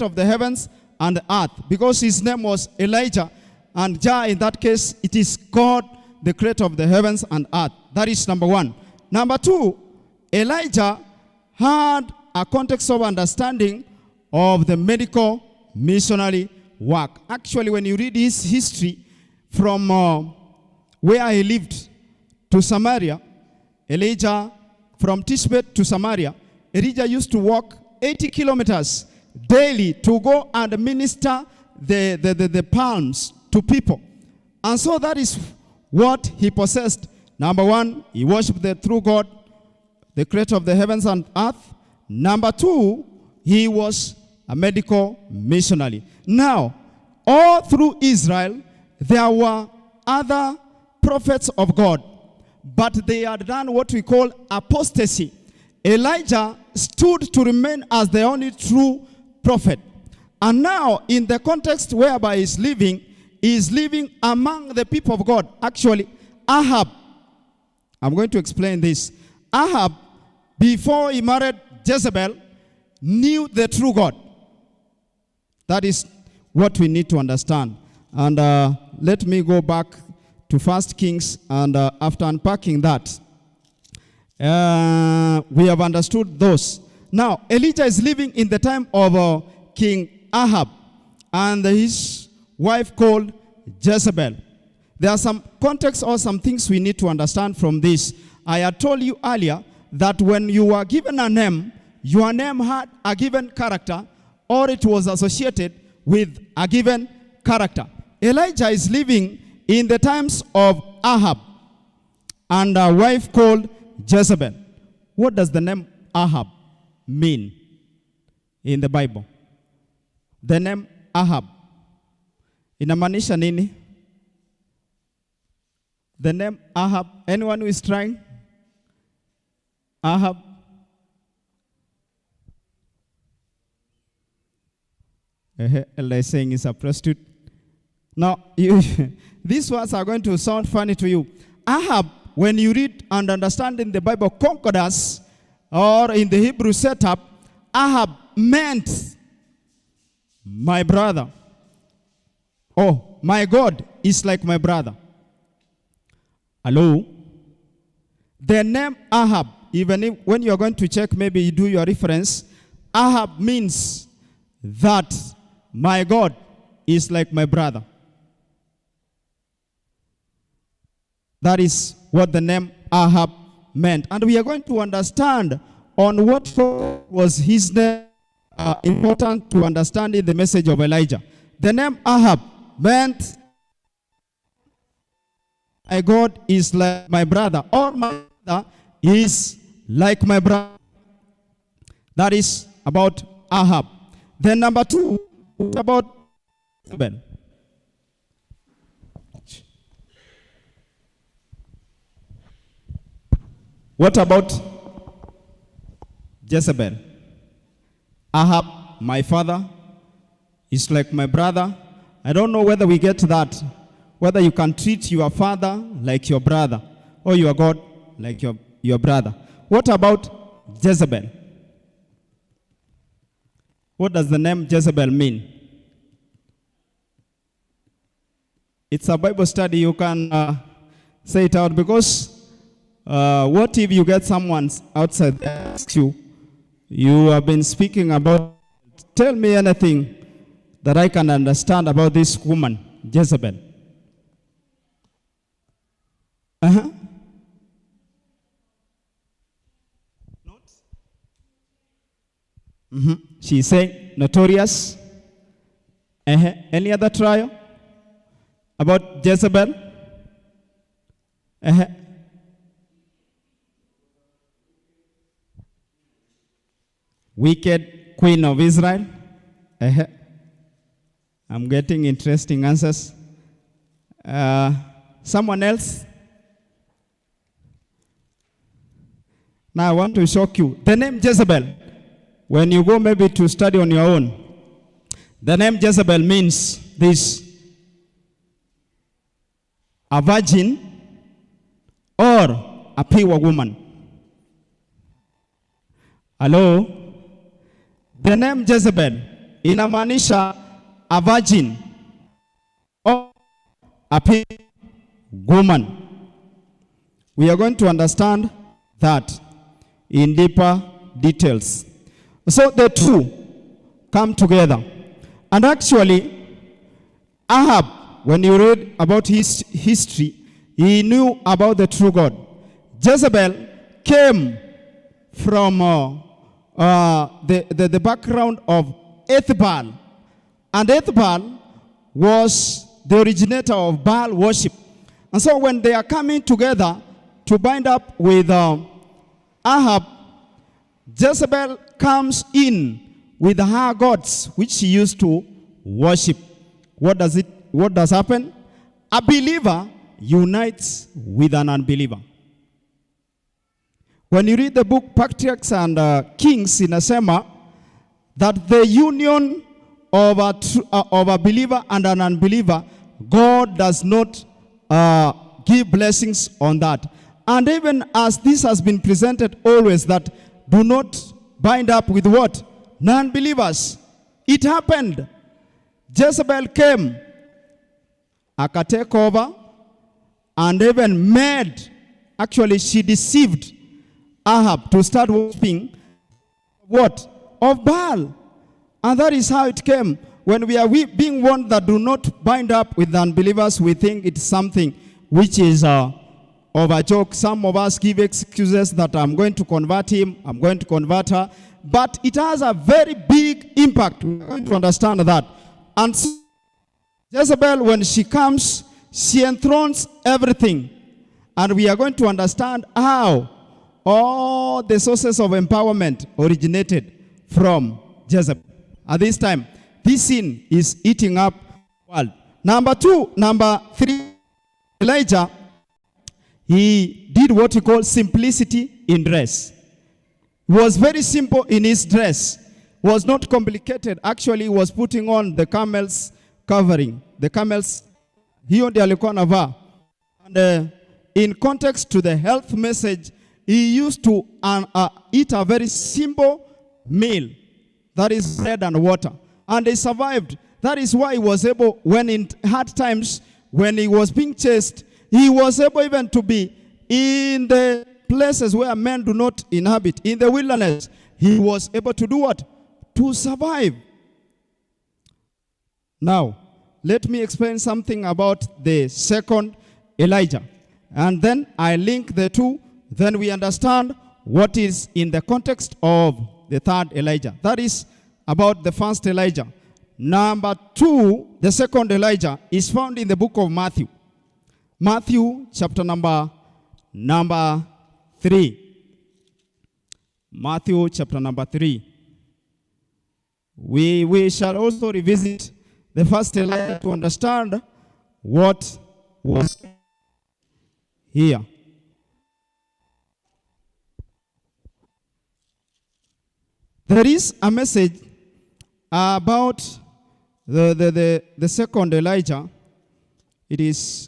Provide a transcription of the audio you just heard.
of the heavens and the earth, because his name was Elijah, and Jah in that case, it is God, the creator of the heavens and earth. That is number one. Number two, Elijah had a context of understanding of the medical missionary work. Actually, when you read his history from where he lived to Samaria, Elijah, from Tishbet to Samaria, Elijah used to walk 80 kilometers daily to go and minister the palms to people. And so that is what he possessed. Number one, he worshiped the true God, the creator of the heavens and earth. Number two, he was a medical missionary. Now, all through Israel, there were other prophets of God, but they had done what we call apostasy. Elijah stood to remain as the only true prophet. And now, in the context whereby he is living among the people of God. Actually, Ahab, I'm going to explain this. Ahab, before he married Jezebel, knew the true God. That is what we need to understand. And let me go back to 1 Kings, and after unpacking that, we have understood those. Now, Elijah is living in the time of King Ahab and his wife called Jezebel. There are some context or some things we need to understand from this. I had told you earlier that when you were given a name, your name had a given character, or it was associated with a given character. Elijah is living in the times of Ahab and a wife called Jezebel. What does the name Ahab mean in the Bible? The name Ahab inamaanisha nini? The name Ahab, anyone who is trying? Ahab. Ella is saying is a prostitute. Now, these words are going to sound funny to you. Ahab, when you read and understand in the Bible concordance, or in the Hebrew setup, Ahab meant my brother. Oh, my God is like my brother. Hello? The name Ahab, even if, when you are going to check, maybe you do your reference, Ahab means that my God is like my brother. That is what the name Ahab meant. And we are going to understand on what was his name important to understanding the message of Elijah. The name Ahab meant my God is like my brother, or my brother is like my brother. That is about Ahab. Then number two, about Jezebel. What about Jezebel? Ahab, my father, is like my brother. I don't know whether we get that, whether you can treat your father like your brother, or your God like your brother. What about Jezebel? What does the name Jezebel mean? It's a Bible study. You can say it out, because what if you get someone outside that asks you, you have been speaking about, tell me anything that I can understand about this woman, Jezebel. She's saying notorious. Any other trial about Jezebel? Wicked queen of Israel. I'm getting interesting answers. Someone else? Now I want to shock you. The name Jezebel, when you go maybe to study on your own, the name Jezebel means this: a virgin or a pure woman. Hello? The name Jezebel inamaanisha a virgin or a pure woman. We are going to understand that in deeper details. So the two come together. And actually, Ahab, when you read about his history, he knew about the true God. Jezebel came from the background of Ethbaal. And Ethbaal was the originator of Baal worship. And so when they are coming together to bind up with Ahab, Jezebel comes in with her gods, which she used to worship. What does happen? A believer unites with an unbeliever. When you read the book Patriarchs and Kings, inasema that the union of a believer and an unbeliever, God does not give blessings on that. And even as this has been presented always, that do not bind up with what? Non-believers. It happened. Jezebel came, akatake over, and even made, actually she deceived Ahab to start worshiping what? Of Baal. And that is how it came. When we are being warned that do not bind up with unbelievers, we think it's something which is of a joke. Some of us give excuses that I'm going to convert him, I'm going to convert her. But it has a very big impact. We're going to understand that. And so Jezebel, when she comes, she enthrones everything. And we are going to understand how all the sources of empowerment originated from Jezebel. At this time, this sin is eating up the world. Number three, Elijah, he did what he called simplicity in dress. He was very simple in his dress. Was not complicated. Actually, he was putting on the camel's covering. The camels, hiyo ndiyo alikuwa anavaa. And in context to the health message, he used to eat a very simple meal. That is bread and water. And he survived. That is why he was able, when in hard times, when he was being chased, he was able even to be in the places where men do not inhabit. In the wilderness, he was able to do what? To survive. Now, let me explain something about the second Elijah. And then I link the two. Then we understand what is in the context of the third Elijah. That is about the first Elijah. Number two, the second Elijah, is found in the book of Matthew. Matthew chapter number 3. Matthew chapter number 3. We shall also revisit the first Elijah to understand what was here. There is a message about the second Elijah. It is